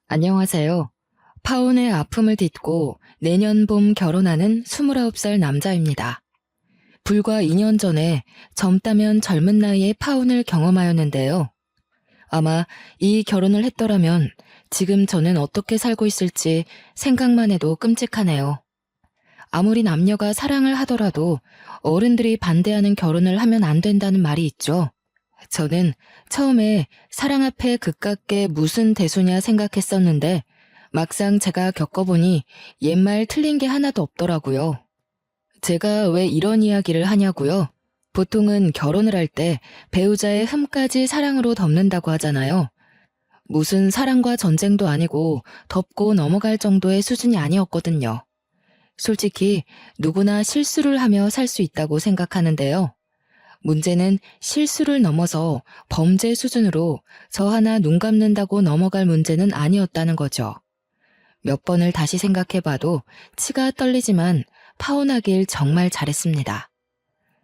안녕하세요. 파혼의 아픔을 딛고 내년 봄 결혼하는 29살 남자입니다. 불과 2년 전에 젊다면 젊은 나이에 파혼을 경험하였는데요. 아마 이 결혼을 했더라면 지금 저는 어떻게 살고 있을지 생각만 해도 끔찍하네요. 아무리 남녀가 사랑을 하더라도 어른들이 반대하는 결혼을 하면 안 된다는 말이 있죠. 저는 처음에 사랑 앞에 그깟게 무슨 대수냐 생각했었는데 막상 제가 겪어보니 옛말 틀린 게 하나도 없더라고요. 제가 왜 이런 이야기를 하냐고요? 보통은 결혼을 할 때 배우자의 흠까지 사랑으로 덮는다고 하잖아요. 무슨 사랑과 전쟁도 아니고 덮고 넘어갈 정도의 수준이 아니었거든요. 솔직히 누구나 실수를 하며 살 수 있다고 생각하는데요. 문제는 실수를 넘어서 범죄 수준으로 저 하나 눈 감는다고 넘어갈 문제는 아니었다는 거죠. 몇 번을 다시 생각해봐도 치가 떨리지만 파혼하길 정말 잘했습니다.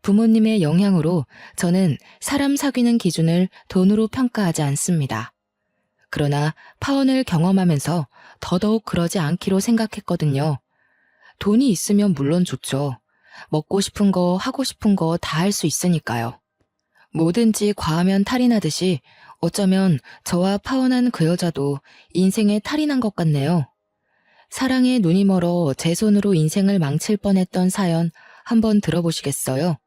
부모님의 영향으로 저는 사람 사귀는 기준을 돈으로 평가하지 않습니다. 그러나 파혼을 경험하면서 더더욱 그러지 않기로 생각했거든요. 돈이 있으면 물론 좋죠. 먹고 싶은 거, 하고 싶은 거 다 할 수 있으니까요. 뭐든지 과하면 탈이 나듯이 어쩌면 저와 파혼한 그 여자도 인생에 탈이 난 것 같네요. 사랑에 눈이 멀어 제 손으로 인생을 망칠 뻔했던 사연 한번 들어보시겠어요?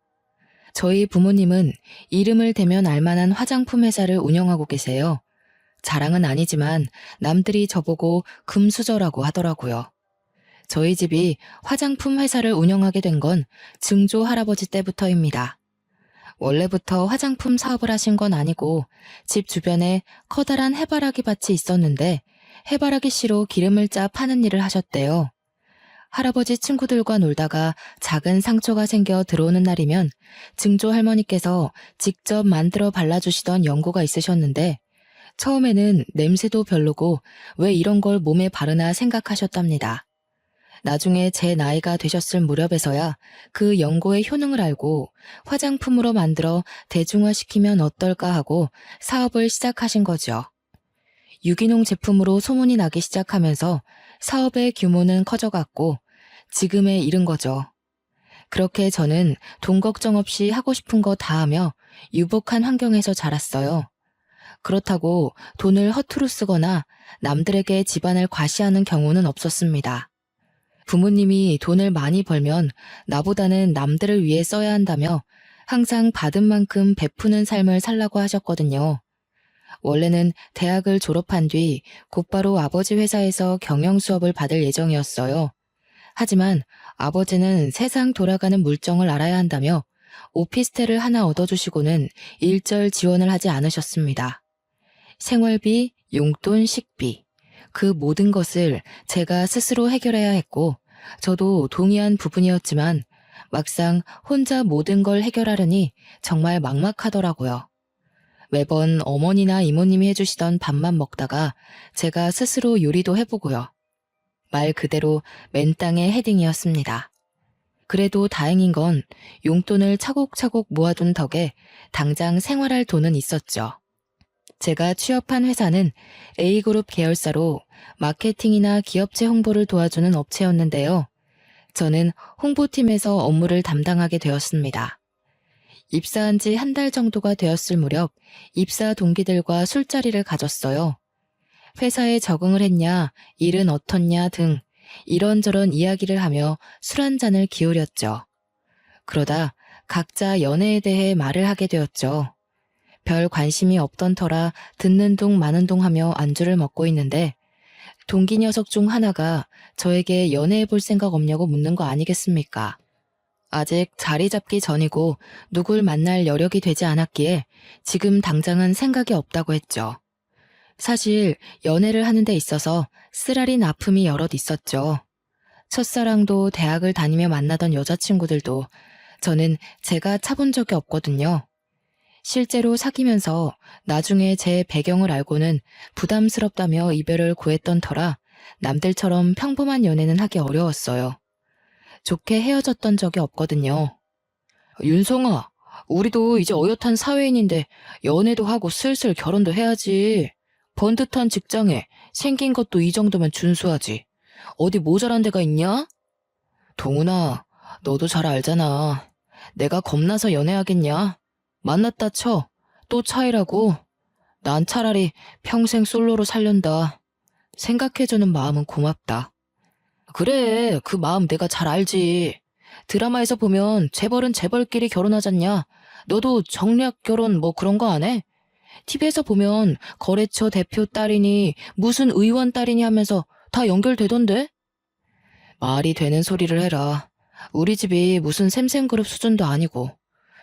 저희 부모님은 이름을 대면 알만한 화장품 회사를 운영하고 계세요. 자랑은 아니지만 남들이 저보고 금수저라고 하더라고요. 저희 집이 화장품 회사를 운영하게 된 건 증조 할아버지 때부터입니다. 원래부터 화장품 사업을 하신 건 아니고 집 주변에 커다란 해바라기 밭이 있었는데 해바라기 씨로 기름을 짜 파는 일을 하셨대요. 할아버지 친구들과 놀다가 작은 상처가 생겨 들어오는 날이면 증조 할머니께서 직접 만들어 발라주시던 연고가 있으셨는데 처음에는 냄새도 별로고 왜 이런 걸 몸에 바르나 생각하셨답니다. 나중에 제 나이가 되셨을 무렵에서야 그 연고의 효능을 알고 화장품으로 만들어 대중화시키면 어떨까 하고 사업을 시작하신 거죠. 유기농 제품으로 소문이 나기 시작하면서 사업의 규모는 커져갔고 지금에 이른 거죠. 그렇게 저는 돈 걱정 없이 하고 싶은 거 다 하며 유복한 환경에서 자랐어요. 그렇다고 돈을 허투루 쓰거나 남들에게 집안을 과시하는 경우는 없었습니다. 부모님이 돈을 많이 벌면 나보다는 남들을 위해 써야 한다며 항상 받은 만큼 베푸는 삶을 살라고 하셨거든요. 원래는 대학을 졸업한 뒤 곧바로 아버지 회사에서 경영 수업을 받을 예정이었어요. 하지만 아버지는 세상 돌아가는 물정을 알아야 한다며 오피스텔을 하나 얻어주시고는 일절 지원을 하지 않으셨습니다. 생활비, 용돈, 식비, 그 모든 것을 제가 스스로 해결해야 했고 저도 동의한 부분이었지만 막상 혼자 모든 걸 해결하려니 정말 막막하더라고요. 매번 어머니나 이모님이 해주시던 밥만 먹다가 제가 스스로 요리도 해보고요. 말 그대로 맨땅에 헤딩이었습니다. 그래도 다행인 건 용돈을 차곡차곡 모아둔 덕에 당장 생활할 돈은 있었죠. 제가 취업한 회사는 A그룹 계열사로 마케팅이나 기업체 홍보를 도와주는 업체였는데요. 저는 홍보팀에서 업무를 담당하게 되었습니다. 입사한 지 한 달 정도가 되었을 무렵 입사 동기들과 술자리를 가졌어요. 회사에 적응을 했냐, 일은 어떻냐 등 이런저런 이야기를 하며 술 한 잔을 기울였죠. 그러다 각자 연애에 대해 말을 하게 되었죠. 별 관심이 없던 터라 듣는 둥 마는 둥 하며 안주를 먹고 있는데 동기 녀석 중 하나가 저에게 연애해 볼 생각 없냐고 묻는 거 아니겠습니까? 아직 자리 잡기 전이고 누굴 만날 여력이 되지 않았기에 지금 당장은 생각이 없다고 했죠. 사실 연애를 하는 데 있어서 쓰라린 아픔이 여럿 있었죠. 첫사랑도 대학을 다니며 만나던 여자친구들도 저는 제가 차본 적이 없거든요. 실제로 사귀면서 나중에 제 배경을 알고는 부담스럽다며 이별을 고했던 터라 남들처럼 평범한 연애는 하기 어려웠어요. 좋게 헤어졌던 적이 없거든요. 윤성아, 우리도 이제 어엿한 사회인인데 연애도 하고 슬슬 결혼도 해야지. 번듯한 직장에 생긴 것도 이 정도면 준수하지. 어디 모자란 데가 있냐? 동훈아, 너도 잘 알잖아. 내가 겁나서 연애하겠냐? 만났다 쳐. 또 차이라고. 난 차라리 평생 솔로로 살련다. 생각해주는 마음은 고맙다. 그래, 그 마음 내가 잘 알지. 드라마에서 보면 재벌은 재벌끼리 결혼하잖냐. 너도 정략 결혼 뭐 그런 거 안 해? TV에서 보면 거래처 대표 딸이니 무슨 의원 딸이니 하면서 다 연결되던데? 말이 되는 소리를 해라. 우리 집이 무슨 샘샘그룹 수준도 아니고.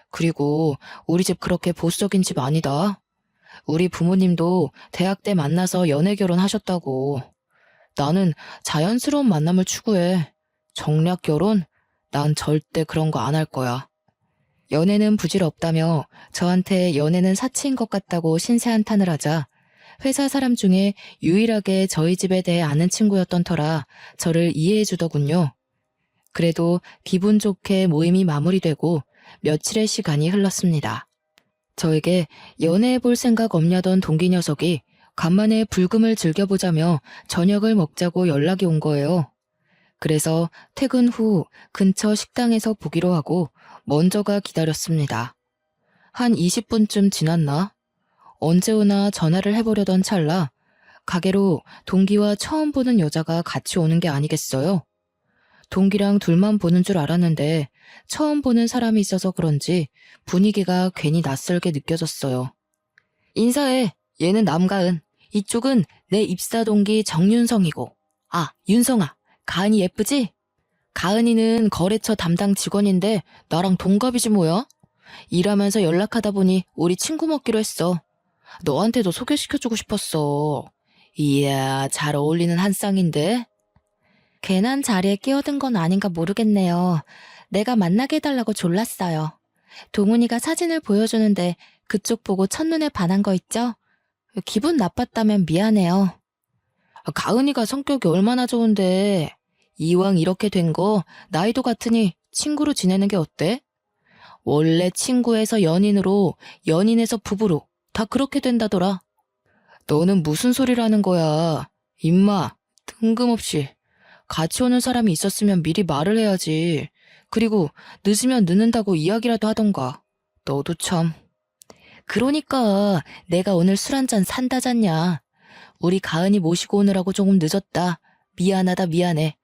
그리고 우리 집 그렇게 보수적인 집 아니다. 우리 부모님도 대학 때 만나서 연애 결혼하셨다고. 나는 자연스러운 만남을 추구해. 정략 결혼? 난 절대 그런 거 안 할 거야. 연애는 부질없다며 저한테 연애는 사치인 것 같다고 신세한탄을 하자 회사 사람 중에 유일하게 저희 집에 대해 아는 친구였던 터라 저를 이해해 주더군요. 그래도 기분 좋게 모임이 마무리되고 며칠의 시간이 흘렀습니다. 저에게 연애해 볼 생각 없냐던 동기 녀석이 간만에 불금을 즐겨보자며 저녁을 먹자고 연락이 온 거예요. 그래서 퇴근 후 근처 식당에서 보기로 하고 먼저가 기다렸습니다. 한 20분쯤 지났나? 언제 오나 전화를 해보려던 찰나 가게로 동기와 처음 보는 여자가 같이 오는 게 아니겠어요? 동기랑 둘만 보는 줄 알았는데 처음 보는 사람이 있어서 그런지 분위기가 괜히 낯설게 느껴졌어요. 인사해. 얘는 남가은. 이쪽은 내 입사 동기 정윤성이고. 아, 윤성아. 가은이 예쁘지? 가은이는 거래처 담당 직원인데 나랑 동갑이지 뭐야? 일하면서 연락하다 보니 우리 친구 먹기로 했어. 너한테도 소개시켜주고 싶었어. 이야, 잘 어울리는 한 쌍인데? 괜한 자리에 끼어든 건 아닌가 모르겠네요. 내가 만나게 해달라고 졸랐어요. 동훈이가 사진을 보여주는데 그쪽 보고 첫눈에 반한 거 있죠? 기분 나빴다면 미안해요. 가은이가 성격이 얼마나 좋은데 이왕 이렇게 된 거 나이도 같으니 친구로 지내는 게 어때? 원래 친구에서 연인으로, 연인에서 부부로 다 그렇게 된다더라. 너는 무슨 소리를 하는 거야? 임마, 뜬금없이. 같이 오는 사람이 있었으면 미리 말을 해야지. 그리고 늦으면 늦는다고 이야기라도 하던가. 너도 참. 그러니까 내가 오늘 술 한잔 산다잖냐. 우리 가은이 모시고 오느라고 조금 늦었다. 미안하다 미안해.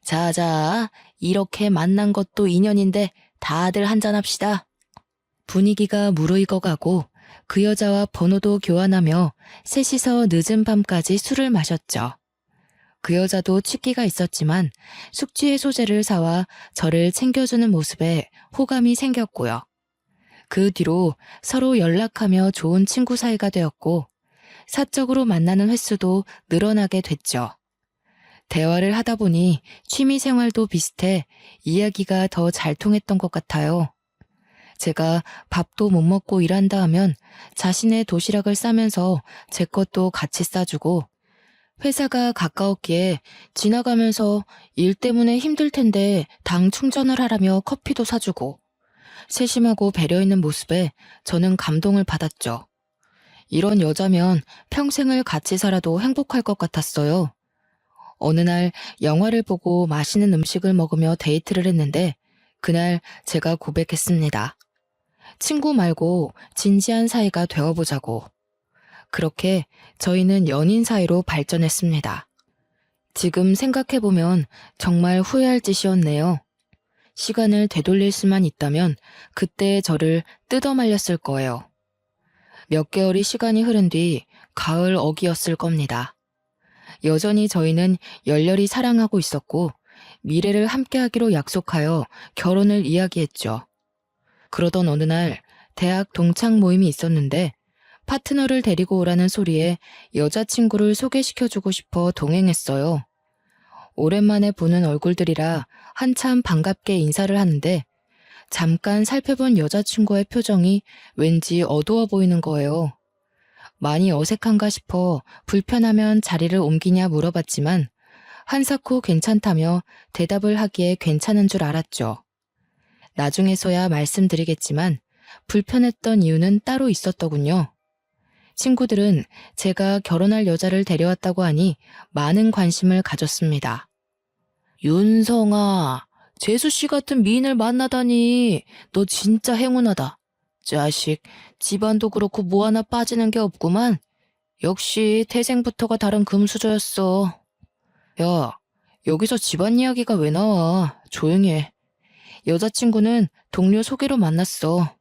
자자, 이렇게 만난 것도 인연인데 다들 한잔합시다. 분위기가 무르익어가고 그 여자와 번호도 교환하며 셋이서 늦은 밤까지 술을 마셨죠. 그 여자도 취기가 있었지만 숙취 해소제를 사와 저를 챙겨주는 모습에 호감이 생겼고요. 그 뒤로 서로 연락하며 좋은 친구 사이가 되었고 사적으로 만나는 횟수도 늘어나게 됐죠. 대화를 하다 보니 취미 생활도 비슷해 이야기가 더 잘 통했던 것 같아요. 제가 밥도 못 먹고 일한다 하면 자신의 도시락을 싸면서 제 것도 같이 싸주고 회사가 가까웠기에 지나가면서 일 때문에 힘들 텐데 당 충전을 하라며 커피도 사주고 세심하고 배려 있는 모습에 저는 감동을 받았죠. 이런 여자면 평생을 같이 살아도 행복할 것 같았어요. 어느 날 영화를 보고 맛있는 음식을 먹으며 데이트를 했는데 그날 제가 고백했습니다. 친구 말고 진지한 사이가 되어보자고. 그렇게 저희는 연인 사이로 발전했습니다. 지금 생각해보면 정말 후회할 짓이었네요. 시간을 되돌릴 수만 있다면 그때 저를 뜯어말렸을 거예요. 몇 개월이 시간이 흐른 뒤 가을 어기였을 겁니다. 여전히 저희는 열렬히 사랑하고 있었고 미래를 함께하기로 약속하여 결혼을 이야기했죠. 그러던 어느 날 대학 동창 모임이 있었는데 파트너를 데리고 오라는 소리에 여자친구를 소개시켜주고 싶어 동행했어요. 오랜만에 보는 얼굴들이라 한참 반갑게 인사를 하는데 잠깐 살펴본 여자친구의 표정이 왠지 어두워 보이는 거예요. 많이 어색한가 싶어 불편하면 자리를 옮기냐 물어봤지만 한사코 괜찮다며 대답을 하기에 괜찮은 줄 알았죠. 나중에서야 말씀드리겠지만 불편했던 이유는 따로 있었더군요. 친구들은 제가 결혼할 여자를 데려왔다고 하니 많은 관심을 가졌습니다. 윤성아, 재수씨 같은 미인을 만나다니 너 진짜 행운하다. 자식, 집안도 그렇고 뭐 하나 빠지는 게 없구만. 역시 태생부터가 다른 금수저였어. 야, 여기서 집안 이야기가 왜 나와? 조용히 해. 여자친구는 동료 소개로 만났어.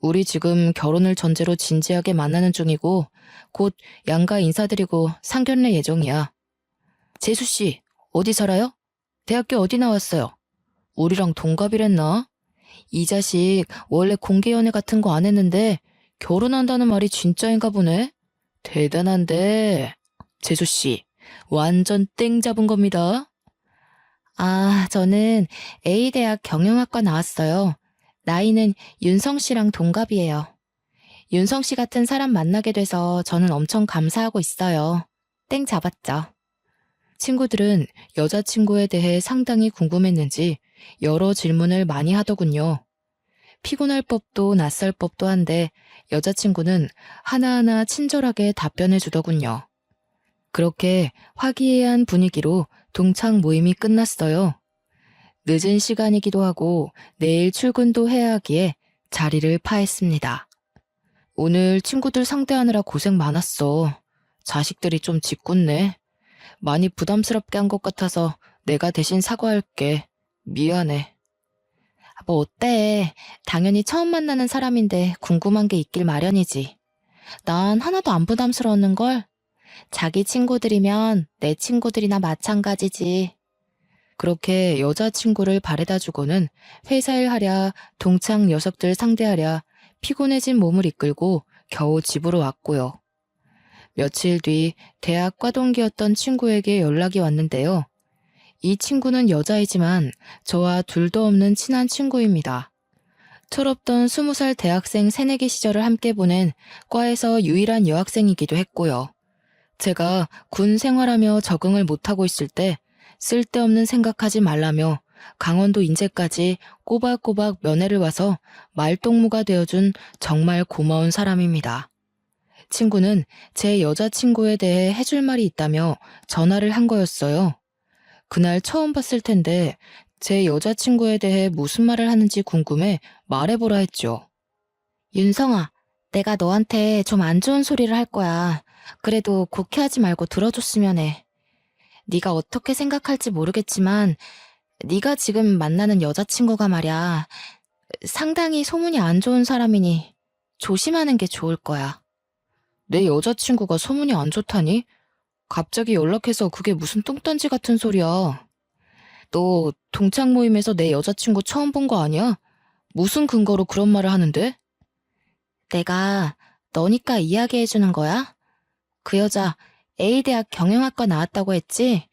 우리 지금 결혼을 전제로 진지하게 만나는 중이고 곧 양가 인사드리고 상견례 예정이야. 재수씨, 어디 살아요? 대학교 어디 나왔어요? 우리랑 동갑이랬나? 이 자식 원래 공개연애 같은 거 안 했는데 결혼한다는 말이 진짜인가 보네? 대단한데. 재수씨, 완전 땡 잡은 겁니다. 아, 저는 A대학 경영학과 나왔어요. 나이는 윤성 씨랑 동갑이에요. 윤성 씨 같은 사람 만나게 돼서 저는 엄청 감사하고 있어요. 땡 잡았죠. 친구들은 여자친구에 대해 상당히 궁금했는지 여러 질문을 많이 하더군요. 피곤할 법도 낯설 법도 한데 여자친구는 하나하나 친절하게 답변해 주더군요. 그렇게 화기애애한 분위기로 동창 모임이 끝났어요. 늦은 시간이기도 하고 내일 출근도 해야 하기에 자리를 파했습니다. 오늘 친구들 상대하느라 고생 많았어. 자식들이 좀 짓궂네. 많이 부담스럽게 한 것 같아서 내가 대신 사과할게. 미안해. 뭐 어때? 당연히 처음 만나는 사람인데 궁금한 게 있길 마련이지. 난 하나도 안 부담스러웠는걸? 자기 친구들이면 내 친구들이나 마찬가지지. 그렇게 여자친구를 바래다 주고는 회사 일 하랴 동창 녀석들 상대하랴 피곤해진 몸을 이끌고 겨우 집으로 왔고요. 며칠 뒤 대학 과동기였던 친구에게 연락이 왔는데요. 이 친구는 여자이지만 저와 둘도 없는 친한 친구입니다. 철없던 20살 대학생 새내기 시절을 함께 보낸 과에서 유일한 여학생이기도 했고요. 제가 군 생활하며 적응을 못하고 있을 때 쓸데없는 생각하지 말라며 강원도 인제까지 꼬박꼬박 면회를 와서 말동무가 되어준 정말 고마운 사람입니다. 친구는 제 여자친구에 대해 해줄 말이 있다며 전화를 한 거였어요. 그날 처음 봤을 텐데 제 여자친구에 대해 무슨 말을 하는지 궁금해 말해보라 했죠. 윤성아, 내가 너한테 좀 안 좋은 소리를 할 거야. 그래도 곡해하지 말고 들어줬으면 해. 네가 어떻게 생각할지 모르겠지만 네가 지금 만나는 여자친구가 말이야. 상당히 소문이 안 좋은 사람이니 조심하는 게 좋을 거야. 내 여자친구가 소문이 안 좋다니? 갑자기 연락해서 그게 무슨 뚱딴지 같은 소리야. 너 동창 모임에서 내 여자친구 처음 본 거 아니야? 무슨 근거로 그런 말을 하는데? 내가 너니까 이야기해주는 거야? 그 여자 A대학 경영학과 나왔다고 했지?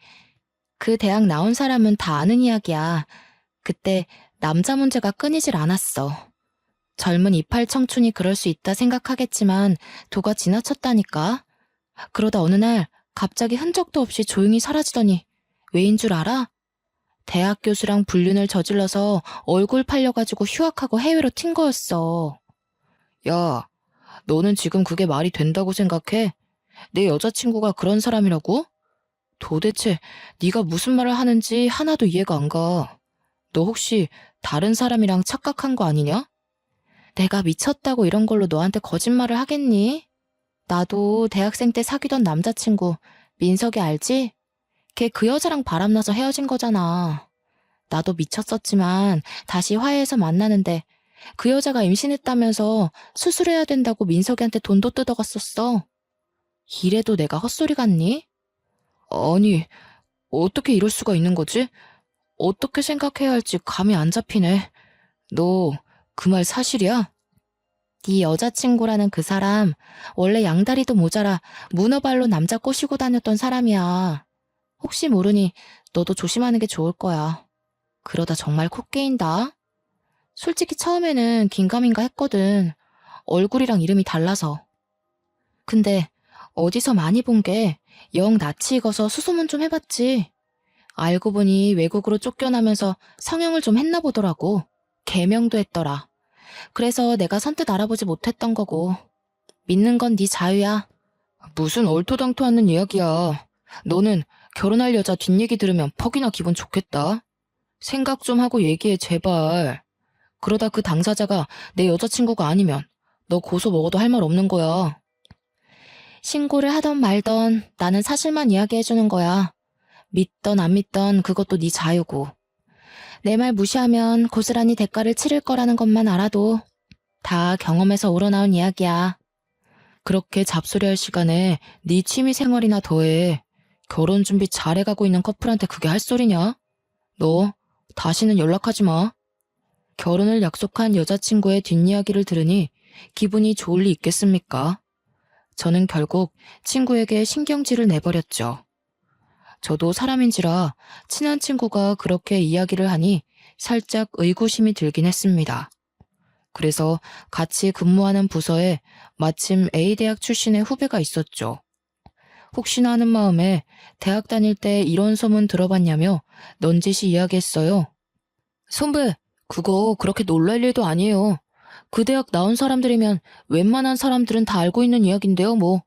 그 대학 나온 사람은 다 아는 이야기야. 그때 남자 문제가 끊이질 않았어. 젊은 이팔 청춘이 그럴 수 있다 생각하겠지만 도가 지나쳤다니까. 그러다 어느 날 갑자기 흔적도 없이 조용히 사라지더니 왜인 줄 알아? 대학 교수랑 불륜을 저질러서 얼굴 팔려가지고 휴학하고 해외로 튄 거였어. 야, 너는 지금 그게 말이 된다고 생각해? 내 여자친구가 그런 사람이라고? 도대체 네가 무슨 말을 하는지 하나도 이해가 안 가. 너 혹시 다른 사람이랑 착각한 거 아니냐? 내가 미쳤다고 이런 걸로 너한테 거짓말을 하겠니? 나도 대학생 때 사귀던 남자친구 민석이 알지? 걔 그 여자랑 바람나서 헤어진 거잖아. 나도 미쳤었지만 다시 화해해서 만나는데 그 여자가 임신했다면서 수술해야 된다고 민석이한테 돈도 뜯어갔었어. 이래도 내가 헛소리 같니? 아니, 어떻게 이럴 수가 있는 거지? 어떻게 생각해야 할지 감이 안 잡히네. 너 그 말 사실이야? 네 여자친구라는 그 사람 원래 양다리도 모자라 문어발로 남자 꼬시고 다녔던 사람이야. 혹시 모르니 너도 조심하는 게 좋을 거야. 그러다 정말 코 깨인다. 솔직히 처음에는 긴가민가 했거든. 얼굴이랑 이름이 달라서. 근데 어디서 많이 본 게 영 낯이 익어서 수소문 좀 해봤지. 알고 보니 외국으로 쫓겨나면서 성형을 좀 했나 보더라고. 개명도 했더라. 그래서 내가 선뜻 알아보지 못했던 거고. 믿는 건 네 자유야. 무슨 얼토당토 않는 이야기야. 너는 결혼할 여자 뒷얘기 들으면 퍽이나 기분 좋겠다. 생각 좀 하고 얘기해, 제발. 그러다 그 당사자가 내 여자친구가 아니면 너 고소 먹어도 할 말 없는 거야. 신고를 하던 말던 나는 사실만 이야기해주는 거야. 믿던 안 믿던 그것도 네 자유고. 내 말 무시하면 고스란히 대가를 치를 거라는 것만 알아도 다 경험에서 우러나온 이야기야. 그렇게 잡소리할 시간에 네 취미 생활이나 더해. 결혼 준비 잘해가고 있는 커플한테 그게 할 소리냐? 너 다시는 연락하지 마. 결혼을 약속한 여자친구의 뒷이야기를 들으니 기분이 좋을 리 있겠습니까? 저는 결국 친구에게 신경질을 내버렸죠. 저도 사람인지라 친한 친구가 그렇게 이야기를 하니 살짝 의구심이 들긴 했습니다. 그래서 같이 근무하는 부서에 마침 A대학 출신의 후배가 있었죠. 혹시나 하는 마음에 대학 다닐 때 이런 소문 들어봤냐며 넌지시 이야기했어요. 선배, 그거 그렇게 놀랄 일도 아니에요. 그 대학 나온 사람들이면 웬만한 사람들은 다 알고 있는 이야기인데요, 뭐.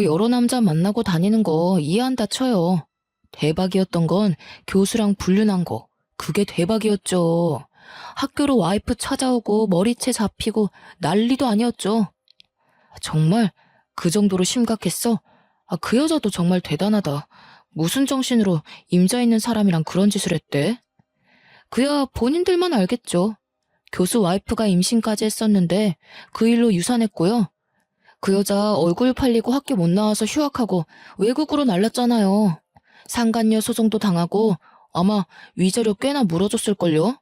여러 남자 만나고 다니는 거 이해한다 쳐요. 대박이었던 건 교수랑 불륜한 거. 그게 대박이었죠. 학교로 와이프 찾아오고 머리채 잡히고 난리도 아니었죠. 정말 그 정도로 심각했어? 그 여자도 정말 대단하다. 무슨 정신으로 임자 있는 사람이랑 그런 짓을 했대? 그야 본인들만 알겠죠. 교수 와이프가 임신까지 했었는데 그 일로 유산했고요. 그 여자 얼굴 팔리고 학교 못 나와서 휴학하고 외국으로 날랐잖아요. 상간녀 소송도 당하고 아마 위자료 꽤나 물어줬을걸요.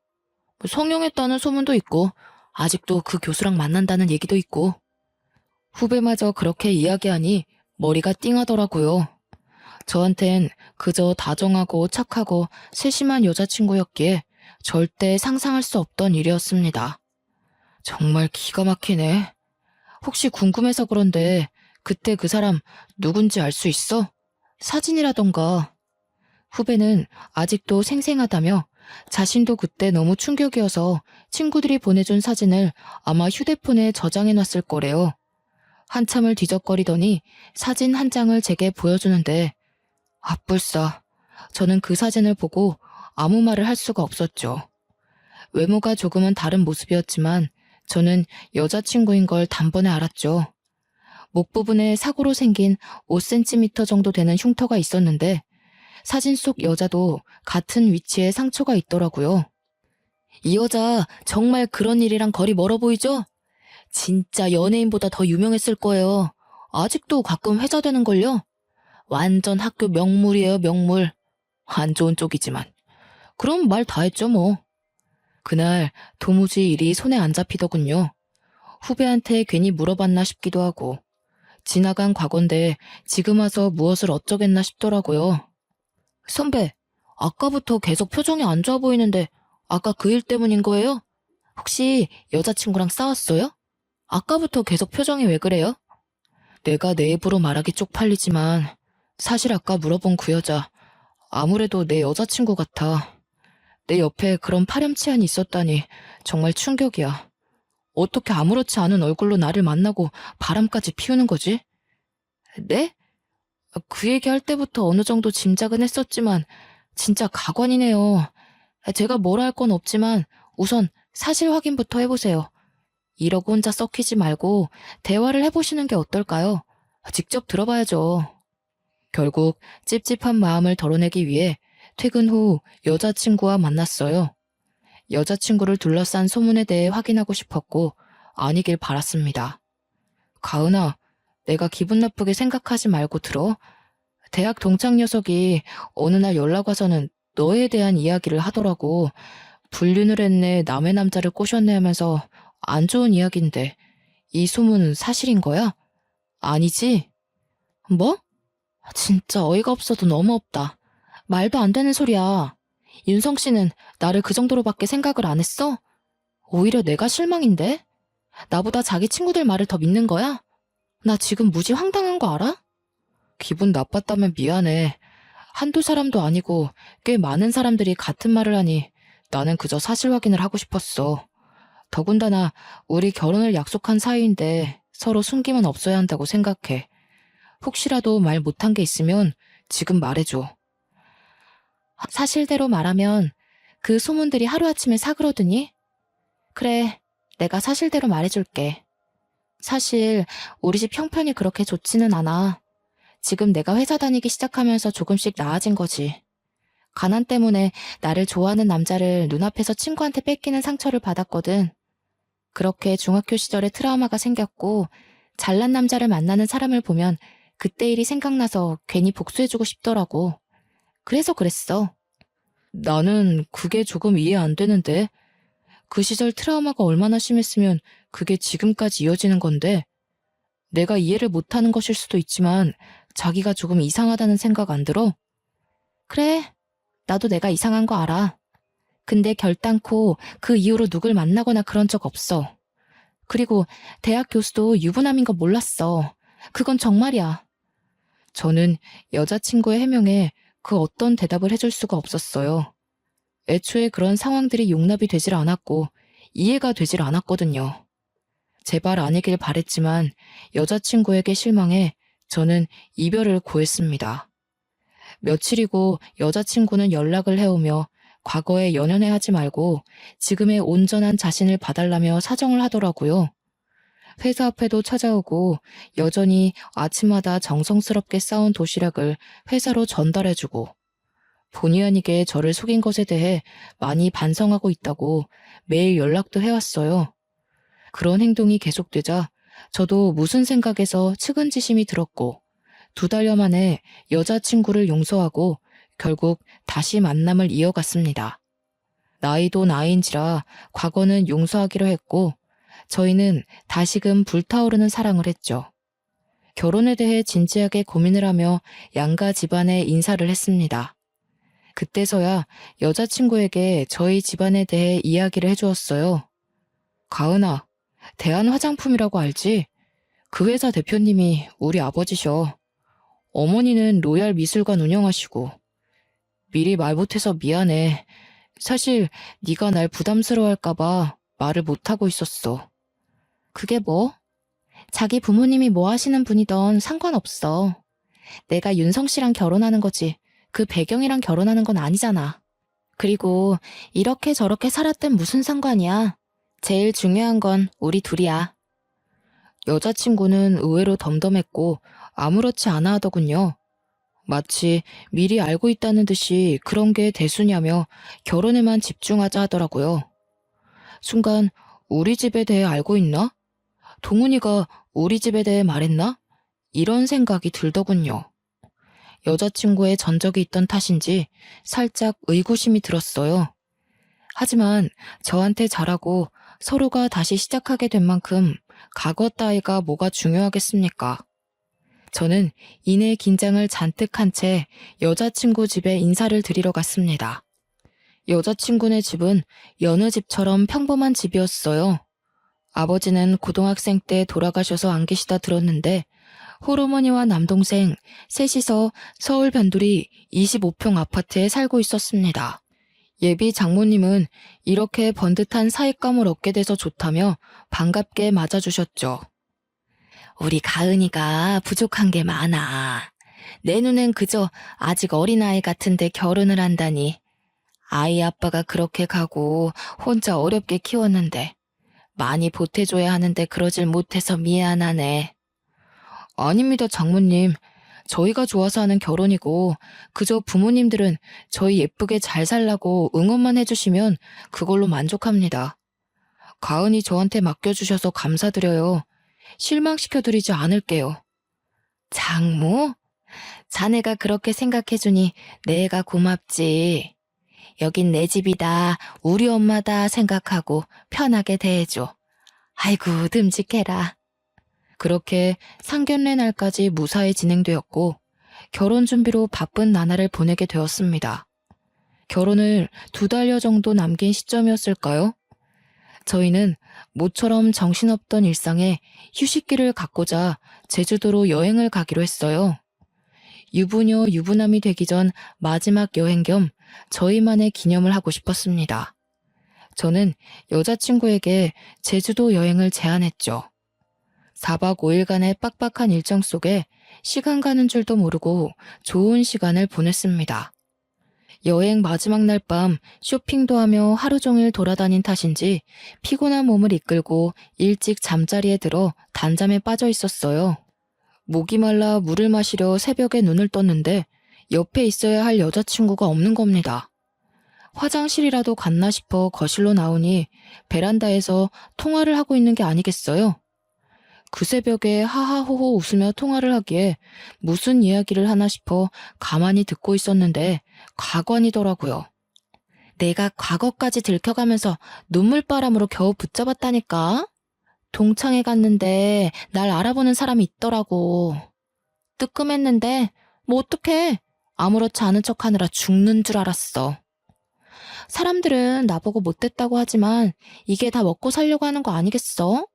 성형했다는 소문도 있고 아직도 그 교수랑 만난다는 얘기도 있고. 후배마저 그렇게 이야기하니 머리가 띵하더라고요. 저한텐 그저 다정하고 착하고 세심한 여자친구였기에 절대 상상할 수 없던 일이었습니다. 정말 기가 막히네. 혹시 궁금해서 그런데 그때 그 사람 누군지 알 수 있어? 사진이라던가. 후배는 아직도 생생하다며 자신도 그때 너무 충격이어서 친구들이 보내준 사진을 아마 휴대폰에 저장해놨을 거래요. 한참을 뒤적거리더니 사진 한 장을 제게 보여주는데 아뿔싸. 저는 그 사진을 보고 아무 말을 할 수가 없었죠. 외모가 조금은 다른 모습이었지만 저는 여자친구인 걸 단번에 알았죠. 목 부분에 사고로 생긴 5cm 정도 되는 흉터가 있었는데 사진 속 여자도 같은 위치에 상처가 있더라고요. 이 여자 정말 그런 일이랑 거리 멀어 보이죠? 진짜 연예인보다 더 유명했을 거예요. 아직도 가끔 회자되는걸요? 완전 학교 명물이에요, 명물. 안 좋은 쪽이지만. 그럼 말 다 했죠, 뭐. 그날 도무지 일이 손에 안 잡히더군요. 후배한테 괜히 물어봤나 싶기도 하고. 지나간 과거인데 지금 와서 무엇을 어쩌겠나 싶더라고요. 선배, 아까부터 계속 표정이 안 좋아 보이는데 아까 그 일 때문인 거예요? 혹시 여자친구랑 싸웠어요? 아까부터 계속 표정이 왜 그래요? 내가 내 입으로 말하기 쪽팔리지만 사실 아까 물어본 그 여자 아무래도 내 여자친구 같아. 내 옆에 그런 파렴치한이 있었다니 정말 충격이야. 어떻게 아무렇지 않은 얼굴로 나를 만나고 바람까지 피우는 거지? 네? 그 얘기할 때부터 어느 정도 짐작은 했었지만 진짜 가관이네요. 제가 뭐라 할 건 없지만 우선 사실 확인부터 해보세요. 이러고 혼자 썩히지 말고 대화를 해보시는 게 어떨까요? 직접 들어봐야죠. 결국 찝찝한 마음을 덜어내기 위해 퇴근 후 여자친구와 만났어요. 여자친구를 둘러싼 소문에 대해 확인하고 싶었고 아니길 바랐습니다. 가은아, 내가 기분 나쁘게 생각하지 말고 들어. 대학 동창 녀석이 어느 날 연락 와서는 너에 대한 이야기를 하더라고. 불륜을 했네, 남의 남자를 꼬셨네 하면서 안 좋은 이야기인데 이 소문은 사실인 거야? 아니지? 뭐? 진짜 어이가 없어도 너무 없다. 말도 안 되는 소리야. 윤성 씨는 나를 그 정도로밖에 생각을 안 했어? 오히려 내가 실망인데? 나보다 자기 친구들 말을 더 믿는 거야? 나 지금 무지 황당한 거 알아? 기분 나빴다면 미안해. 한두 사람도 아니고 꽤 많은 사람들이 같은 말을 하니 나는 그저 사실 확인을 하고 싶었어. 더군다나 우리 결혼을 약속한 사이인데 서로 숨김은 없어야 한다고 생각해. 혹시라도 말 못한 게 있으면 지금 말해줘. 사실대로 말하면 그 소문들이 하루아침에 사그러드니? 그래, 내가 사실대로 말해줄게. 사실 우리 집 형편이 그렇게 좋지는 않아. 지금 내가 회사 다니기 시작하면서 조금씩 나아진 거지. 가난 때문에 나를 좋아하는 남자를 눈앞에서 친구한테 뺏기는 상처를 받았거든. 그렇게 중학교 시절에 트라우마가 생겼고 잘난 남자를 만나는 사람을 보면 그때 일이 생각나서 괜히 복수해주고 싶더라고. 그래서 그랬어. 나는 그게 조금 이해 안 되는데. 그 시절 트라우마가 얼마나 심했으면 그게 지금까지 이어지는 건데. 내가 이해를 못하는 것일 수도 있지만 자기가 조금 이상하다는 생각 안 들어? 그래, 나도 내가 이상한 거 알아. 근데 결단코 그 이후로 누굴 만나거나 그런 적 없어. 그리고 대학 교수도 유부남인 거 몰랐어. 그건 정말이야. 저는 여자친구의 해명에 그 어떤 대답을 해줄 수가 없었어요. 애초에 그런 상황들이 용납이 되질 않았고 이해가 되질 않았거든요. 제발 아니길 바랬지만 여자친구에게 실망해 저는 이별을 고했습니다. 며칠이고 여자친구는 연락을 해오며 과거에 연연해하지 말고 지금의 온전한 자신을 봐달라며 사정을 하더라고요. 회사 앞에도 찾아오고 여전히 아침마다 정성스럽게 싸운 도시락을 회사로 전달해주고 본의 아니게 저를 속인 것에 대해 많이 반성하고 있다고 매일 연락도 해왔어요. 그런 행동이 계속되자 저도 무슨 생각에서 측은지심이 들었고 2달여 만에 여자친구를 용서하고 결국 다시 만남을 이어갔습니다. 나이도 나이인지라 과거는 용서하기로 했고 저희는 다시금 불타오르는 사랑을 했죠. 결혼에 대해 진지하게 고민을 하며 양가 집안에 인사를 했습니다. 그때서야 여자친구에게 저희 집안에 대해 이야기를 해주었어요. 가은아, 대한화장품이라고 알지? 그 회사 대표님이 우리 아버지셔. 어머니는 로얄 미술관 운영하시고. 미리 말 못해서 미안해. 사실 네가 날 부담스러워할까봐 말을 못하고 있었어. 그게 뭐? 자기 부모님이 뭐 하시는 분이던 상관없어. 내가 윤성 씨랑 결혼하는 거지. 그 배경이랑 결혼하는 건 아니잖아. 그리고 이렇게 저렇게 살았든 무슨 상관이야. 제일 중요한 건 우리 둘이야. 여자친구는 의외로 덤덤했고 아무렇지 않아 하더군요. 마치 미리 알고 있다는 듯이 그런 게 대수냐며 결혼에만 집중하자 하더라고요. 순간 우리 집에 대해 알고 있나? 동훈이가 우리 집에 대해 말했나? 이런 생각이 들더군요. 여자친구의 전적이 있던 탓인지 살짝 의구심이 들었어요. 하지만 저한테 잘하고 서로가 다시 시작하게 된 만큼 과거 따위가 뭐가 중요하겠습니까? 저는 이내 긴장을 잔뜩 한 채 여자친구 집에 인사를 드리러 갔습니다. 여자친구네 집은 여느 집처럼 평범한 집이었어요. 아버지는 고등학생 때 돌아가셔서 안 계시다 들었는데 홀어머니와 남동생 셋이서 서울 변두리 25평 아파트에 살고 있었습니다. 예비 장모님은 이렇게 번듯한 사익감을 얻게 돼서 좋다며 반갑게 맞아주셨죠. 우리 가은이가 부족한 게 많아. 내 눈엔 그저 아직 어린아이 같은데 결혼을 한다니. 아이 아빠가 그렇게 가고 혼자 어렵게 키웠는데 많이 보태줘야 하는데 그러질 못해서 미안하네. 아닙니다, 장모님. 저희가 좋아서 하는 결혼이고 그저 부모님들은 저희 예쁘게 잘 살라고 응원만 해주시면 그걸로 만족합니다. 가은이 저한테 맡겨주셔서 감사드려요. 실망시켜드리지 않을게요. 장모? 자네가 그렇게 생각해주니 내가 고맙지. 여긴 내 집이다, 우리 엄마다 생각하고 편하게 대해줘. 아이고, 듬직해라. 그렇게 상견례 날까지 무사히 진행되었고 결혼 준비로 바쁜 나날을 보내게 되었습니다. 결혼을 2달여 정도 남긴 시점이었을까요? 저희는 모처럼 정신없던 일상에 휴식기를 갖고자 제주도로 여행을 가기로 했어요. 유부녀 유부남이 되기 전 마지막 여행 겸 저희만의 기념을 하고 싶었습니다. 저는 여자친구에게 제주도 여행을 제안했죠. 4박 5일간의 빡빡한 일정 속에 시간 가는 줄도 모르고 좋은 시간을 보냈습니다. 여행 마지막 날 밤 쇼핑도 하며 하루 종일 돌아다닌 탓인지 피곤한 몸을 이끌고 일찍 잠자리에 들어 단잠에 빠져 있었어요. 목이 말라 물을 마시려 새벽에 눈을 떴는데 옆에 있어야 할 여자친구가 없는 겁니다. 화장실이라도 갔나 싶어 거실로 나오니 베란다에서 통화를 하고 있는 게 아니겠어요? 그 새벽에 하하호호 웃으며 통화를 하기에 무슨 이야기를 하나 싶어 가만히 듣고 있었는데 가관이더라고요. 내가 과거까지 들켜가면서 눈물바람으로 겨우 붙잡았다니까? 동창회 갔는데 날 알아보는 사람이 있더라고. 뜨끔했는데 뭐 어떡해. 아무렇지 않은 척하느라 죽는 줄 알았어. 사람들은 나보고 못됐다고 하지만 이게 다 먹고 살려고 하는 거 아니겠어?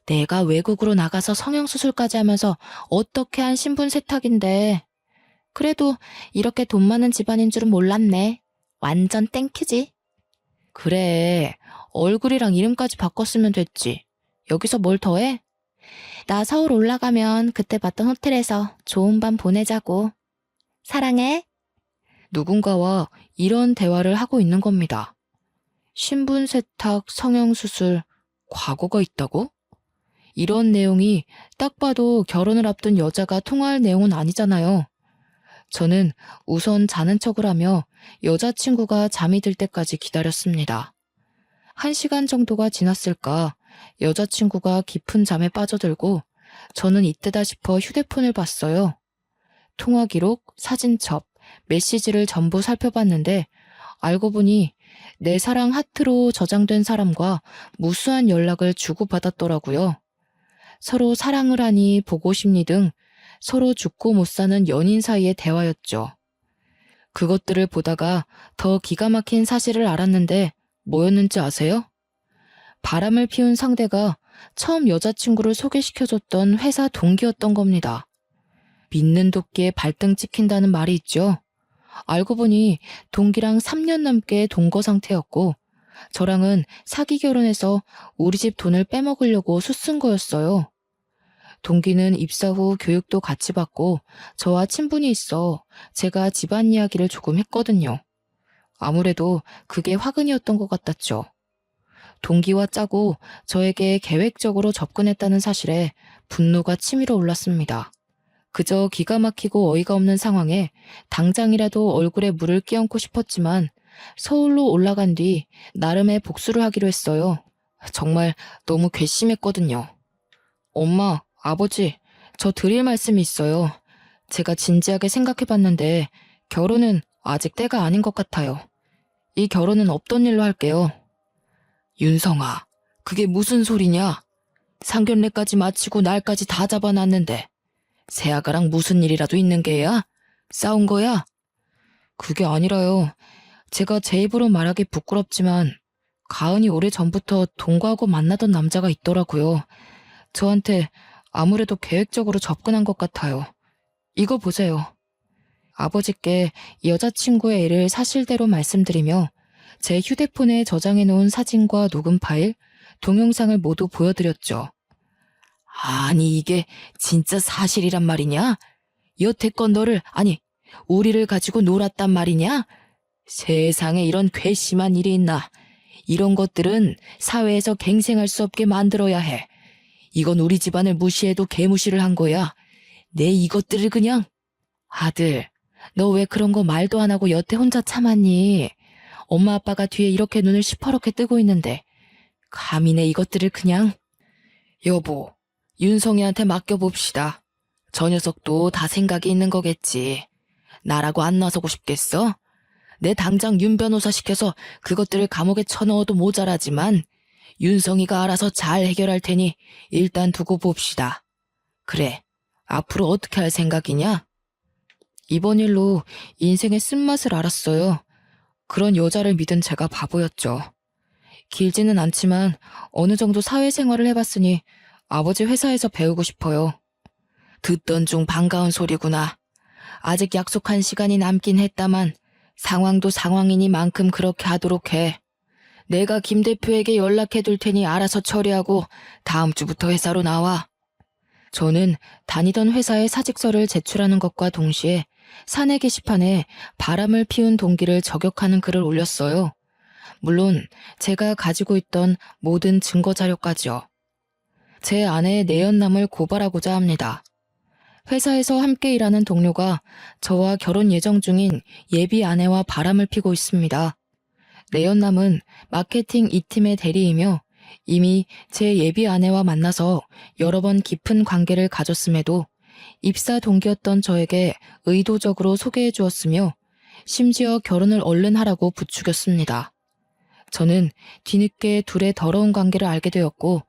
내가 외국으로 나가서 성형수술까지 하면서 어떻게 한 신분 세탁인데. 그래도 이렇게 돈 많은 집안인 줄은 몰랐네. 완전 땡큐지. 그래, 얼굴이랑 이름까지 바꿨으면 됐지. 여기서 뭘 더해? 나 서울 올라가면 그때 봤던 호텔에서 좋은 밤 보내자고. 사랑해. 누군가와 이런 대화를 하고 있는 겁니다. 신분 세탁, 성형수술, 과거가 있다고? 이런 내용이 딱 봐도 결혼을 앞둔 여자가 통화할 내용은 아니잖아요. 저는 우선 자는 척을 하며 여자친구가 잠이 들 때까지 기다렸습니다. 1시간 정도가 지났을까 여자친구가 깊은 잠에 빠져들고 저는 이때다 싶어 휴대폰을 봤어요. 통화 기록, 사진첩, 메시지를 전부 살펴봤는데 알고 보니 내 사랑 하트로 저장된 사람과 무수한 연락을 주고받았더라고요. 서로 사랑을 하니 보고 싶니 등 서로 죽고 못 사는 연인 사이의 대화였죠. 그것들을 보다가 더 기가 막힌 사실을 알았는데 뭐였는지 아세요? 바람을 피운 상대가 처음 여자친구를 소개시켜줬던 회사 동기였던 겁니다. 믿는 도끼에 발등 찍힌다는 말이 있죠. 알고 보니 동기랑 3년 넘게 동거 상태였고 저랑은 사기 결혼해서 우리 집 돈을 빼먹으려고 수쓴 거였어요. 동기는 입사 후 교육도 같이 받고 저와 친분이 있어 제가 집안 이야기를 조금 했거든요. 아무래도 그게 화근이었던 것 같았죠. 동기와 짜고 저에게 계획적으로 접근했다는 사실에 분노가 치밀어 올랐습니다. 그저 기가 막히고 어이가 없는 상황에 당장이라도 얼굴에 물을 끼얹고 싶었지만 서울로 올라간 뒤 나름의 복수를 하기로 했어요. 정말 너무 괘씸했거든요. 엄마, 아버지, 저 드릴 말씀이 있어요. 제가 진지하게 생각해봤는데 결혼은 아직 때가 아닌 것 같아요. 이 결혼은 없던 일로 할게요. 윤성아, 그게 무슨 소리냐? 상견례까지 마치고 날까지 다 잡아놨는데 새아가랑 무슨 일이라도 있는 게야? 싸운 거야? 그게 아니라요. 제가 제 입으로 말하기 부끄럽지만 가은이 오래전부터 동거하고 만나던 남자가 있더라고요. 저한테 아무래도 계획적으로 접근한 것 같아요. 이거 보세요. 아버지께 여자친구의 일을 사실대로 말씀드리며 제 휴대폰에 저장해놓은 사진과 녹음 파일, 동영상을 모두 보여드렸죠. 아니 이게 진짜 사실이란 말이냐? 여태껏 너를, 아니 우리를 가지고 놀았단 말이냐? 세상에 이런 괘씸한 일이 있나? 이런 것들은 사회에서 갱생할 수 없게 만들어야 해. 이건 우리 집안을 무시해도 개무시를 한 거야. 내 이것들을 그냥. 아들, 너 왜 그런 거 말도 안 하고 여태 혼자 참았니? 엄마 아빠가 뒤에 이렇게 눈을 시퍼렇게 뜨고 있는데 감히 내 이것들을 그냥. 여보, 윤성이한테 맡겨봅시다. 저 녀석도 다 생각이 있는 거겠지. 나라고 안 나서고 싶겠어? 내 당장 윤 변호사 시켜서 그것들을 감옥에 쳐넣어도 모자라지만 윤성이가 알아서 잘 해결할 테니 일단 두고 봅시다. 그래, 앞으로 어떻게 할 생각이냐? 이번 일로 인생의 쓴맛을 알았어요. 그런 여자를 믿은 제가 바보였죠. 길지는 않지만 어느 정도 사회생활을 해봤으니 아버지 회사에서 배우고 싶어요. 듣던 중 반가운 소리구나. 아직 약속한 시간이 남긴 했다만 상황도 상황이니만큼 그렇게 하도록 해. 내가 김 대표에게 연락해둘 테니 알아서 처리하고 다음 주부터 회사로 나와. 저는 다니던 회사에 사직서를 제출하는 것과 동시에 사내 게시판에 바람을 피운 동기를 저격하는 글을 올렸어요. 물론 제가 가지고 있던 모든 증거 자료까지요. 제 아내의 내연남을 고발하고자 합니다. 회사에서 함께 일하는 동료가 저와 결혼 예정 중인 예비 아내와 바람을 피고 있습니다. 내연남은 마케팅 2팀의 대리이며 이미 제 예비 아내와 만나서 여러 번 깊은 관계를 가졌음에도 입사 동기였던 저에게 의도적으로 소개해 주었으며 심지어 결혼을 얼른 하라고 부추겼습니다. 저는 뒤늦게 둘의 더러운 관계를 알게 되었고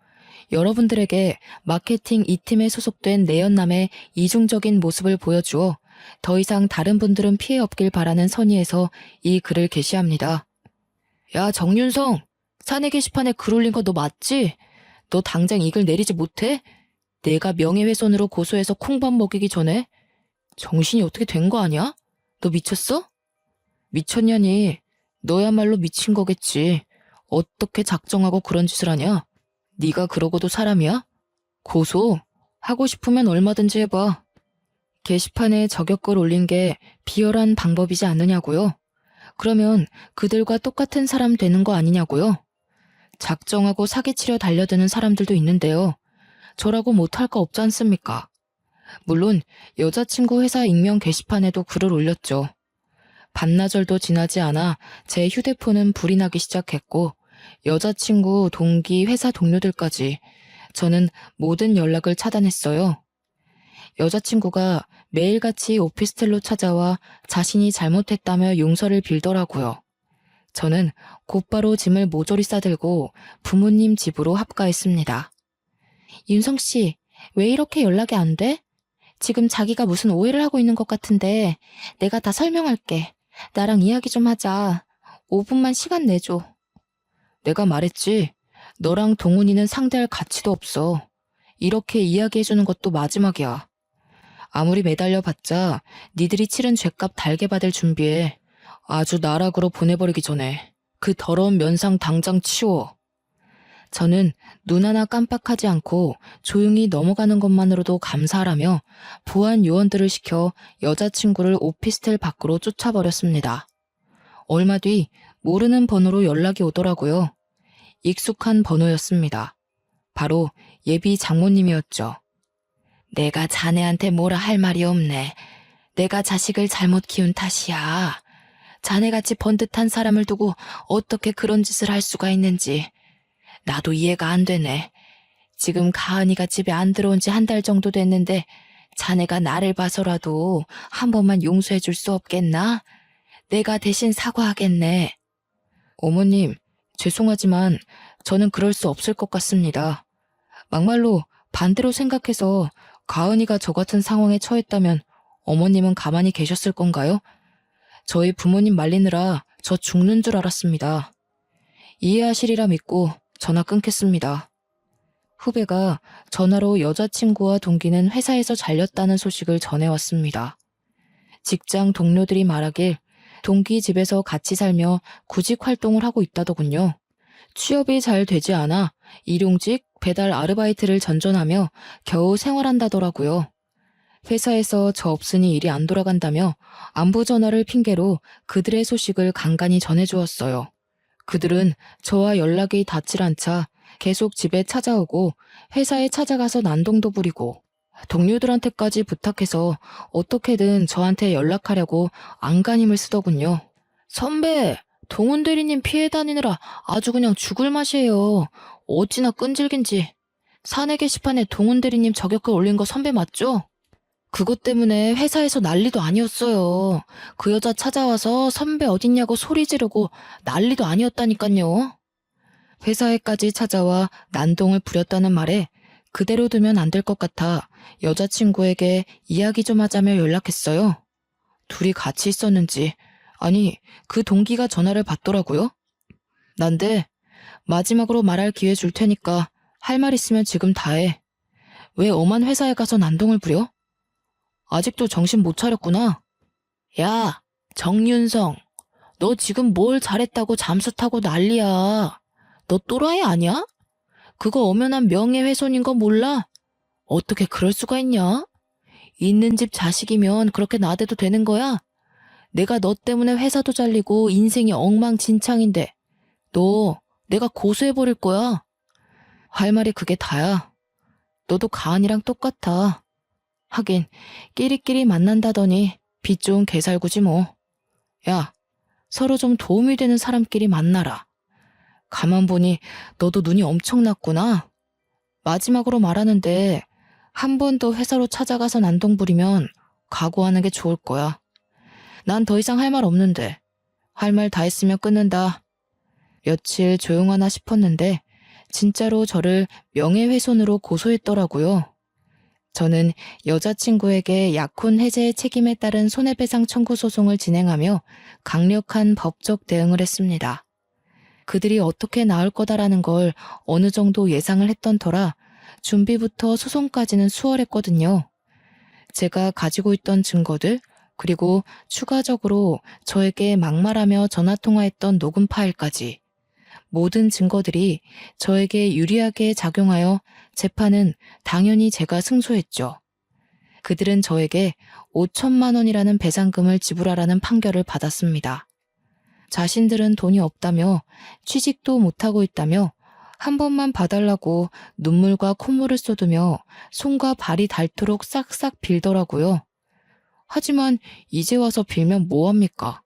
여러분들에게 마케팅 2팀에 소속된 내연남의 이중적인 모습을 보여주어 더 이상 다른 분들은 피해 없길 바라는 선의에서 이 글을 게시합니다. 야, 정윤성! 사내 게시판에 글 올린 거 너 맞지? 너 당장 이 글 내리지 못해? 내가 명예훼손으로 고소해서 콩밥 먹이기 전에? 정신이 어떻게 된 거 아니야? 너 미쳤어? 미쳤냐니? 너야말로 미친 거겠지. 어떻게 작정하고 그런 짓을 하냐? 네가 그러고도 사람이야? 고소? 하고 싶으면 얼마든지 해봐. 게시판에 저격글 올린 게 비열한 방법이지 않느냐고요? 그러면 그들과 똑같은 사람 되는 거 아니냐고요? 작정하고 사기치려 달려드는 사람들도 있는데요. 저라고 못할 거 없지 않습니까? 물론 여자친구 회사 익명 게시판에도 글을 올렸죠. 반나절도 지나지 않아 제 휴대폰은 불이 나기 시작했고 여자친구, 동기, 회사 동료들까지 저는 모든 연락을 차단했어요. 여자친구가 매일같이 오피스텔로 찾아와 자신이 잘못했다며 용서를 빌더라고요. 저는 곧바로 짐을 모조리 싸들고 부모님 집으로 합가했습니다. 윤성 씨, 왜 이렇게 연락이 안 돼? 지금 자기가 무슨 오해를 하고 있는 것 같은데 내가 다 설명할게. 나랑 이야기 좀 하자. 5분만 시간 내줘. 내가 말했지. 너랑 동훈이는 상대할 가치도 없어. 이렇게 이야기해주는 것도 마지막이야. 아무리 매달려봤자 니들이 치른 죗값 달게 받을 준비해. 아주 나락으로 보내버리기 전에 그 더러운 면상 당장 치워. 저는 눈 하나 깜빡하지 않고 조용히 넘어가는 것만으로도 감사하라며 보안 요원들을 시켜 여자친구를 오피스텔 밖으로 쫓아버렸습니다. 얼마 뒤 모르는 번호로 연락이 오더라고요. 익숙한 번호였습니다. 바로 예비 장모님이었죠. 내가 자네한테 뭐라 할 말이 없네. 내가 자식을 잘못 키운 탓이야. 자네같이 번듯한 사람을 두고 어떻게 그런 짓을 할 수가 있는지 나도 이해가 안 되네. 지금 가은이가 집에 안 들어온 지 한 달 정도 됐는데 자네가 나를 봐서라도 한 번만 용서해 줄 수 없겠나? 내가 대신 사과하겠네. 어머님, 죄송하지만 저는 그럴 수 없을 것 같습니다. 막말로 반대로 생각해서 가은이가 저 같은 상황에 처했다면 어머님은 가만히 계셨을 건가요? 저희 부모님 말리느라 저 죽는 줄 알았습니다. 이해하시리라 믿고 전화 끊겠습니다. 후배가 전화로 여자친구와 동기는 회사에서 잘렸다는 소식을 전해왔습니다. 직장 동료들이 말하길 동기 집에서 같이 살며 구직 활동을 하고 있다더군요. 취업이 잘 되지 않아 일용직, 배달 아르바이트를 전전하며 겨우 생활한다더라고요. 회사에서 저 없으니 일이 안 돌아간다며 안부 전화를 핑계로 그들의 소식을 간간히 전해주었어요. 그들은 저와 연락이 닿질 않자 계속 집에 찾아오고 회사에 찾아가서 난동도 부리고 동료들한테까지 부탁해서 어떻게든 저한테 연락하려고 안간힘을 쓰더군요. 선배, 동훈 대리님 피해 다니느라 아주 그냥 죽을 맛이에요. 어찌나 끈질긴지. 사내 게시판에 동훈 대리님 저격글 올린 거 선배 맞죠? 그것 때문에 회사에서 난리도 아니었어요. 그 여자 찾아와서 선배 어딨냐고 소리 지르고 난리도 아니었다니깐요. 회사에까지 찾아와 난동을 부렸다는 말에 그대로 두면 안 될 것 같아 여자친구에게 이야기 좀 하자며 연락했어요. 둘이 같이 있었는지, 아니 그 동기가 전화를 받더라고요. 난데 마지막으로 말할 기회 줄 테니까 할 말 있으면 지금 다 해. 왜 엄한 회사에 가서 난동을 부려? 아직도 정신 못 차렸구나. 야, 정윤성, 너 지금 뭘 잘했다고 잠수 타고 난리야. 너 또라이 아니야? 그거 엄연한 명예훼손인 거 몰라? 어떻게 그럴 수가 있냐? 있는 집 자식이면 그렇게 나대도 되는 거야? 내가 너 때문에 회사도 잘리고 인생이 엉망진창인데 너 내가 고소해버릴 거야. 할 말이 그게 다야. 너도 가은이랑 똑같아. 하긴 끼리끼리 만난다더니 빚 좋은 개살구지 뭐. 야, 서로 좀 도움이 되는 사람끼리 만나라. 가만 보니 너도 눈이 엄청났구나. 마지막으로 말하는데 한 번 더 회사로 찾아가서 난동 부리면 각오하는 게 좋을 거야. 난 더 이상 할 말 없는데 할 말 다 했으면 끊는다. 며칠 조용하나 싶었는데 진짜로 저를 명예훼손으로 고소했더라고요. 저는 여자친구에게 약혼 해제의 책임에 따른 손해배상 청구 소송을 진행하며 강력한 법적 대응을 했습니다. 그들이 어떻게 나올 거다라는 걸 어느 정도 예상을 했던 터라 준비부터 소송까지는 수월했거든요. 제가 가지고 있던 증거들, 그리고 추가적으로 저에게 막말하며 전화통화했던 녹음 파일까지 모든 증거들이 저에게 유리하게 작용하여 재판은 당연히 제가 승소했죠. 그들은 저에게 5천만 원이라는 배상금을 지불하라는 판결을 받았습니다. 자신들은 돈이 없다며 취직도 못하고 있다며 한 번만 봐달라고 눈물과 콧물을 쏟으며 손과 발이 닳도록 싹싹 빌더라고요. 하지만 이제 와서 빌면 뭐합니까?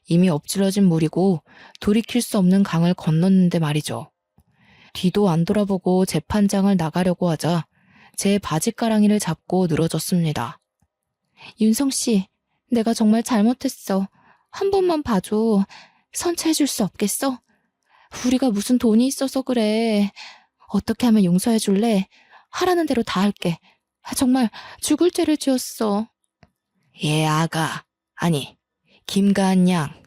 이미 엎질러진 물이고 돌이킬 수 없는 강을 건넜는데 말이죠. 뒤도 안 돌아보고 재판장을 나가려고 하자 제 바지가랑이를 잡고 늘어졌습니다. 윤성 씨, 내가 정말 잘못했어. 한 번만 봐줘. 선처해줄 수 없겠어? 우리가 무슨 돈이 있어서 그래. 어떻게 하면 용서해줄래? 하라는 대로 다 할게. 정말 죽을 죄를 지었어. 예, 아가. 아니, 김가은 양.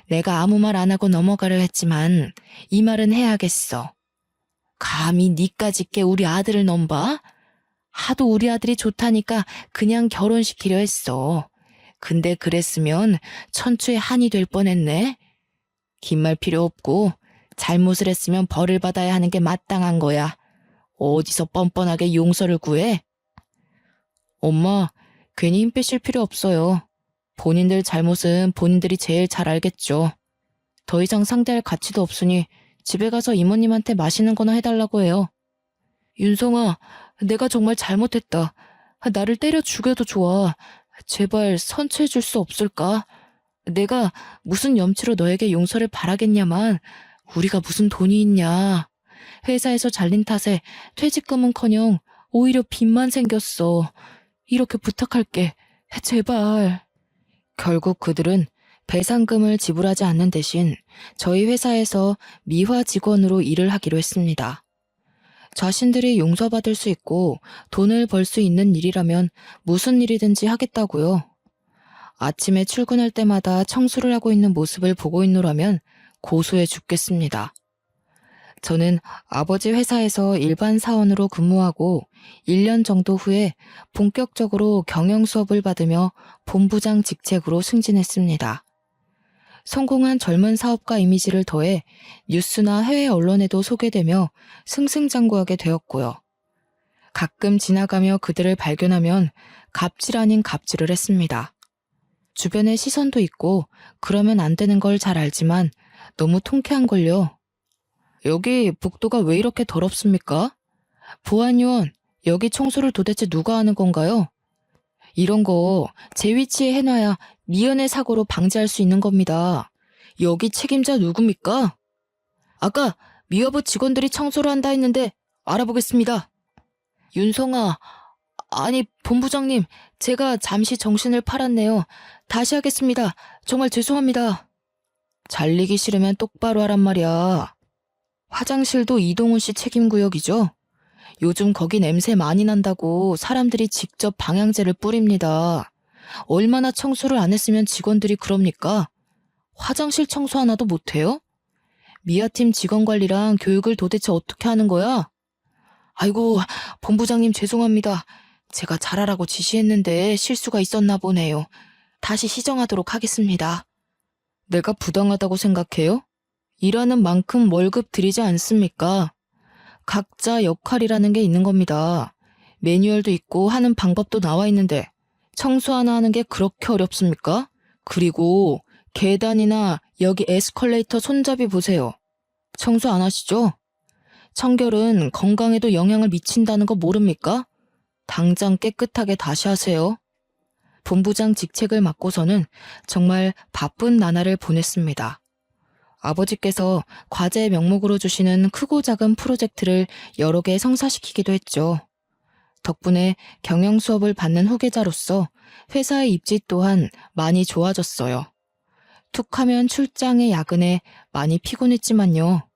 내가 아무 말 안 하고 넘어가려 했지만 이 말은 해야겠어. 감히 니까짓 게 우리 아들을 넘봐? 하도 우리 아들이 좋다니까 그냥 결혼시키려 했어. 근데 그랬으면 천추의 한이 될 뻔했네. 긴 말 필요 없고 잘못을 했으면 벌을 받아야 하는 게 마땅한 거야. 어디서 뻔뻔하게 용서를 구해? 엄마, 괜히 힘 빼실 필요 없어요. 본인들 잘못은 본인들이 제일 잘 알겠죠. 더 이상 상대할 가치도 없으니 집에 가서 이모님한테 맛있는 거나 해달라고 해요. 윤성아, 내가 정말 잘못했다. 나를 때려 죽여도 좋아. 제발 선처해줄 수 없을까? 내가 무슨 염치로 너에게 용서를 바라겠냐만 우리가 무슨 돈이 있냐. 회사에서 잘린 탓에 퇴직금은커녕 오히려 빚만 생겼어. 이렇게 부탁할게. 제발. 결국 그들은 배상금을 지불하지 않는 대신 저희 회사에서 미화 직원으로 일을 하기로 했습니다. 자신들이 용서받을 수 있고 돈을 벌 수 있는 일이라면 무슨 일이든지 하겠다고요. 아침에 출근할 때마다 청소를 하고 있는 모습을 보고 있노라면 고소해 죽겠습니다. 저는 아버지 회사에서 일반 사원으로 근무하고 1년 정도 후에 본격적으로 경영 수업을 받으며 본부장 직책으로 승진했습니다. 성공한 젊은 사업가 이미지를 더해 뉴스나 해외 언론에도 소개되며 승승장구하게 되었고요. 가끔 지나가며 그들을 발견하면 갑질 아닌 갑질을 했습니다. 주변에 시선도 있고 그러면 안 되는 걸 잘 알지만 너무 통쾌한걸요. 여기 복도가 왜 이렇게 더럽습니까? 보안요원, 여기 청소를 도대체 누가 하는 건가요? 이런 거 제 위치에 해놔야 미연의 사고로 방지할 수 있는 겁니다. 여기 책임자 누굽니까? 아까 미화부 직원들이 청소를 한다 했는데 알아보겠습니다. 윤성아, 아니 본부장님, 제가 잠시 정신을 팔았네요. 다시 하겠습니다. 정말 죄송합니다. 잘리기 싫으면 똑바로 하란 말이야. 화장실도 이동훈 씨 책임구역이죠? 요즘 거기 냄새 많이 난다고 사람들이 직접 방향제를 뿌립니다. 얼마나 청소를 안 했으면 직원들이 그럽니까? 화장실 청소 하나도 못해요? 미아팀 직원 관리랑 교육을 도대체 어떻게 하는 거야? 아이고, 본부장님 죄송합니다. 제가 잘하라고 지시했는데 실수가 있었나 보네요. 다시 시정하도록 하겠습니다. 내가 부당하다고 생각해요? 일하는 만큼 월급 드리지 않습니까? 각자 역할이라는 게 있는 겁니다. 매뉴얼도 있고 하는 방법도 나와 있는데 청소 하나 하는 게 그렇게 어렵습니까? 그리고 계단이나 여기 에스컬레이터 손잡이 보세요. 청소 안 하시죠? 청결은 건강에도 영향을 미친다는 거 모릅니까? 당장 깨끗하게 다시 하세요. 본부장 직책을 맡고서는 정말 바쁜 나날을 보냈습니다. 아버지께서 과제 명목으로 주시는 크고 작은 프로젝트를 여러 개 성사시키기도 했죠. 덕분에 경영 수업을 받는 후계자로서 회사의 입지 또한 많이 좋아졌어요. 툭하면 출장에 야근에 많이 피곤했지만요.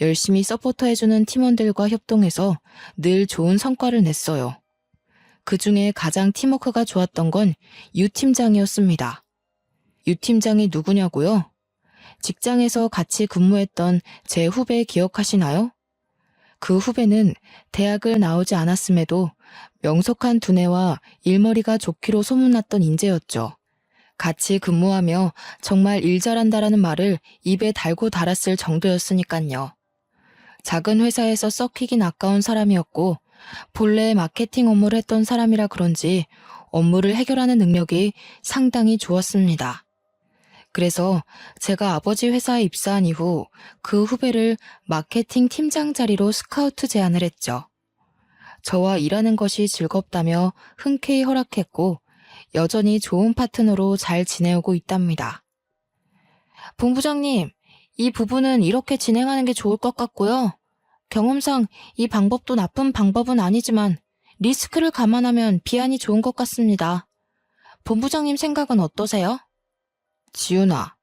열심히 서포터해주는 팀원들과 협동해서 늘 좋은 성과를 냈어요. 그 중에 가장 팀워크가 좋았던 건 유 팀장이었습니다. 유 팀장이 누구냐고요? 직장에서 같이 근무했던 제 후배 기억하시나요? 그 후배는 대학을 나오지 않았음에도 명석한 두뇌와 일머리가 좋기로 소문났던 인재였죠. 같이 근무하며 정말 일 잘한다라는 말을 입에 달고 달았을 정도였으니깐요. 작은 회사에서 썩히긴 아까운 사람이었고 본래 마케팅 업무를 했던 사람이라 그런지 업무를 해결하는 능력이 상당히 좋았습니다. 그래서 제가 아버지 회사에 입사한 이후 그 후배를 마케팅 팀장 자리로 스카우트 제안을 했죠. 저와 일하는 것이 즐겁다며 흔쾌히 허락했고 여전히 좋은 파트너로 잘 지내오고 있답니다. 본부장님, 이 부분은 이렇게 진행하는 게 좋을 것 같고요. 경험상 이 방법도 나쁜 방법은 아니지만 리스크를 감안하면 비안이 좋은 것 같습니다. 본부장님 생각은 어떠세요? 지윤아,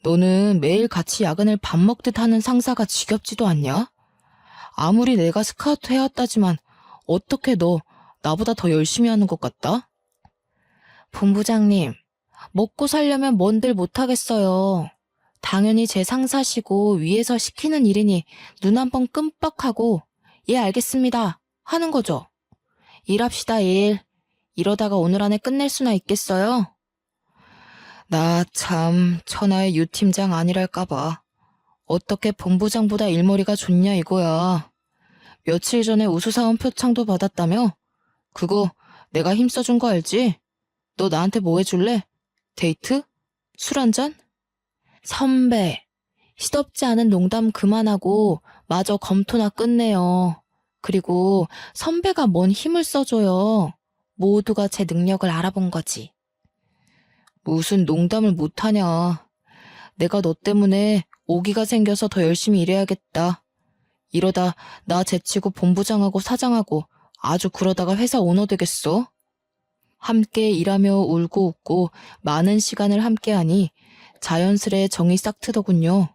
너는 매일 같이 야근을 밥 먹듯 하는 상사가 지겹지도 않냐? 아무리 내가 스카우트 해왔다지만 어떻게 너 나보다 더 열심히 하는 것 같다? 본부장님, 먹고 살려면 뭔들 못하겠어요. 당연히 제 상사시고 위에서 시키는 일이니 눈 한 번 끔뻑하고 예 알겠습니다 하는 거죠. 일합시다 일. 이러다가 오늘 안에 끝낼 수나 있겠어요? 나 참 천하의 유 팀장 아니랄까봐. 어떻게 본부장보다 일머리가 좋냐 이거야. 며칠 전에 우수사원 표창도 받았다며? 그거 내가 힘써준 거 알지? 너 나한테 뭐 해줄래? 데이트? 술 한잔? 선배, 시덥지 않은 농담 그만하고 마저 검토나 끝내요. 그리고 선배가 뭔 힘을 써줘요. 모두가 제 능력을 알아본 거지. 무슨 농담을 못하냐. 내가 너 때문에 오기가 생겨서 더 열심히 일해야겠다. 이러다 나 제치고 본부장하고 사장하고 아주 그러다가 회사 오너 되겠어. 함께 일하며 울고 웃고 많은 시간을 함께하니 자연스레 정이 싹 트더군요.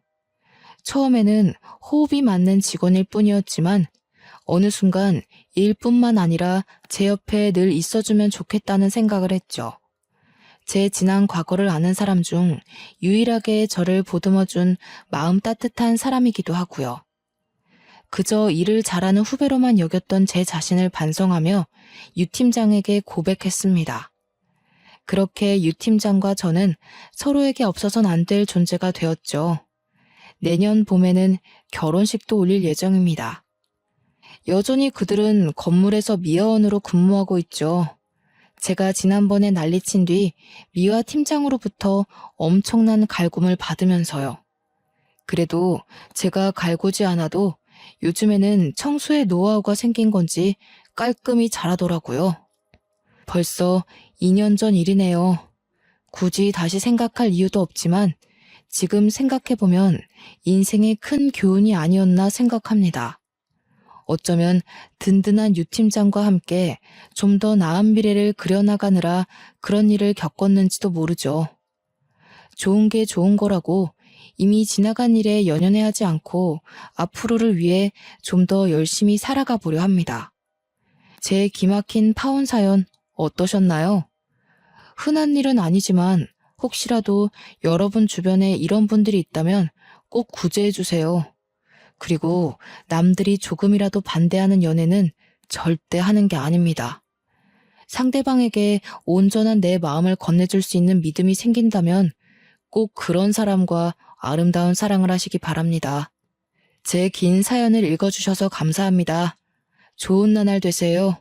처음에는 호흡이 맞는 직원일 뿐이었지만 어느 순간 일뿐만 아니라 제 옆에 늘 있어주면 좋겠다는 생각을 했죠. 제 지난 과거를 아는 사람 중 유일하게 저를 보듬어준 마음 따뜻한 사람이기도 하고요. 그저 일을 잘하는 후배로만 여겼던 제 자신을 반성하며 유 팀장에게 고백했습니다. 그렇게 유 팀장과 저는 서로에게 없어선 안 될 존재가 되었죠. 내년 봄에는 결혼식도 올릴 예정입니다. 여전히 그들은 건물에서 미화원으로 근무하고 있죠. 제가 지난번에 난리친 뒤 미화 팀장으로부터 엄청난 갈굼을 받으면서요. 그래도 제가 갈구지 않아도 요즘에는 청소에 노하우가 생긴 건지 깔끔히 잘하더라고요. 벌써 2년 전 일이네요. 굳이 다시 생각할 이유도 없지만 지금 생각해보면 인생의 큰 교훈이 아니었나 생각합니다. 어쩌면 든든한 유 팀장과 함께 좀 더 나은 미래를 그려나가느라 그런 일을 겪었는지도 모르죠. 좋은 게 좋은 거라고 이미 지나간 일에 연연해하지 않고 앞으로를 위해 좀 더 열심히 살아가 보려 합니다. 제 기막힌 파혼 사연 어떠셨나요? 흔한 일은 아니지만 혹시라도 여러분 주변에 이런 분들이 있다면 꼭 구제해주세요. 그리고 남들이 조금이라도 반대하는 연애는 절대 하는 게 아닙니다. 상대방에게 온전한 내 마음을 건네줄 수 있는 믿음이 생긴다면 꼭 그런 사람과 아름다운 사랑을 하시기 바랍니다. 제 긴 사연을 읽어주셔서 감사합니다. 좋은 나날 되세요.